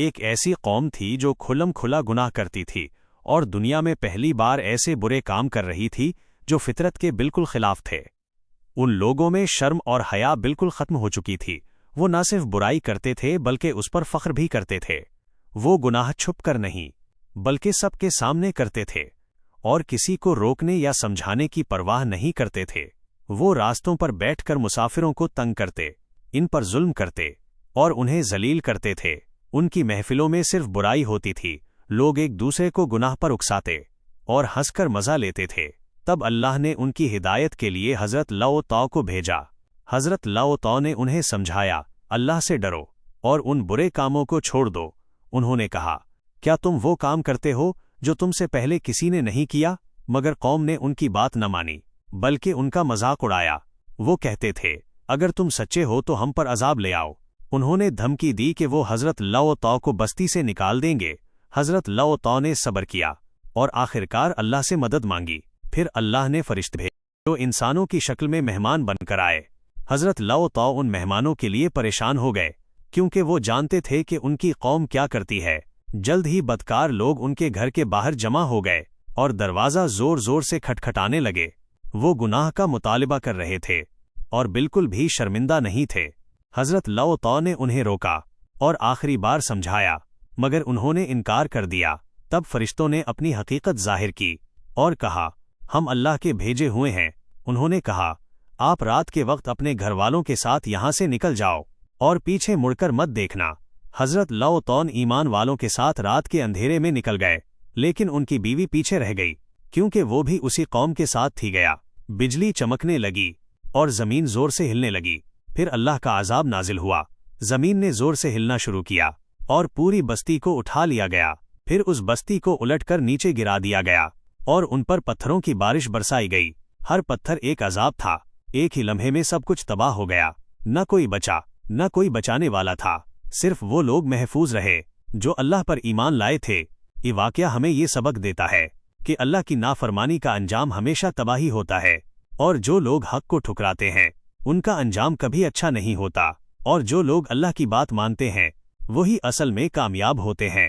ایک ایسی قوم تھی جو کھلم کھلا گناہ کرتی تھی اور دنیا میں پہلی بار ایسے برے کام کر رہی تھی جو فطرت کے بالکل خلاف تھے۔ ان لوگوں میں شرم اور حیا بالکل ختم ہو چکی تھی۔ وہ نہ صرف برائی کرتے تھے بلکہ اس پر فخر بھی کرتے تھے۔ وہ گناہ چھپ کر نہیں بلکہ سب کے سامنے کرتے تھے اور کسی کو روکنے یا سمجھانے کی پرواہ نہیں کرتے تھے۔ وہ راستوں پر بیٹھ کر مسافروں کو تنگ کرتے، ان پر ظلم کرتے اور انہیں ذلیل کرتے تھے۔ ان کی محفلوں میں صرف برائی ہوتی تھی، لوگ ایک دوسرے کو گناہ پر اکساتے اور ہنس کر مزہ لیتے تھے۔ تب اللہ نے ان کی ہدایت کے لیے حضرت لوط کو بھیجا۔ حضرت لوط نے انہیں سمجھایا، اللہ سے ڈرو اور ان برے کاموں کو چھوڑ دو۔ انہوں نے کہا، کیا تم وہ کام کرتے ہو جو تم سے پہلے کسی نے نہیں کیا؟ مگر قوم نے ان کی بات نہ مانی بلکہ ان کا مذاق اڑایا۔ وہ کہتے تھے، اگر تم سچے ہو تو ہم پر عذاب لے آؤ۔ انہوں نے دھمکی دی کہ وہ حضرت لوط کو بستی سے نکال دیں گے۔ حضرت لوط نے صبر کیا اور آخرکار اللہ سے مدد مانگی۔ پھر اللہ نے فرشتے بھیجے جو انسانوں کی شکل میں مہمان بن کر آئے۔ حضرت لوط ان مہمانوں کے لیے پریشان ہو گئے کیونکہ وہ جانتے تھے کہ ان کی قوم کیا کرتی ہے۔ جلد ہی بدکار لوگ ان کے گھر کے باہر جمع ہو گئے اور دروازہ زور زور سے کھٹکھٹانے لگے۔ وہ گناہ کا مطالبہ کر رہے تھے اور بالکل بھی شرمندہ نہیں تھے۔ حضرت لوط نے انہیں روکا اور آخری بار سمجھایا مگر انہوں نے انکار کر دیا۔ تب فرشتوں نے اپنی حقیقت ظاہر کی اور کہا، ہم اللہ کے بھیجے ہوئے ہیں۔ انہوں نے کہا، آپ رات کے وقت اپنے گھر والوں کے ساتھ یہاں سے نکل جاؤ اور پیچھے مڑ کر مت دیکھنا۔ حضرت لوط ایمان والوں کے ساتھ رات کے اندھیرے میں نکل گئے لیکن ان کی بیوی پیچھے رہ گئی کیونکہ وہ بھی اسی قوم کے ساتھ تھی گیا۔ بجلی چمکنے لگی اور زمین زور سے ہلنے لگی۔ پھر اللہ کا عذاب نازل ہوا، زمین نے زور سے ہلنا شروع کیا اور پوری بستی کو اٹھا لیا گیا۔ پھر اس بستی کو الٹ کر نیچے گرا دیا گیا اور ان پر پتھروں کی بارش برسائی گئی۔ ہر پتھر ایک عذاب تھا۔ ایک ہی لمحے میں سب کچھ تباہ ہو گیا، نہ کوئی بچا نہ کوئی بچانے والا تھا۔ صرف وہ لوگ محفوظ رہے جو اللہ پر ایمان لائے تھے۔ یہ واقعہ ہمیں یہ سبق دیتا ہے کہ اللہ کی نافرمانی کا انجام ہمیشہ تباہی ہوتا ہے، اور جو لوگ حق کو ٹھکراتے ہیں ان کا انجام کبھی اچھا نہیں ہوتا، اور جو لوگ اللہ کی بات مانتے ہیں وہی اصل میں کامیاب ہوتے ہیں۔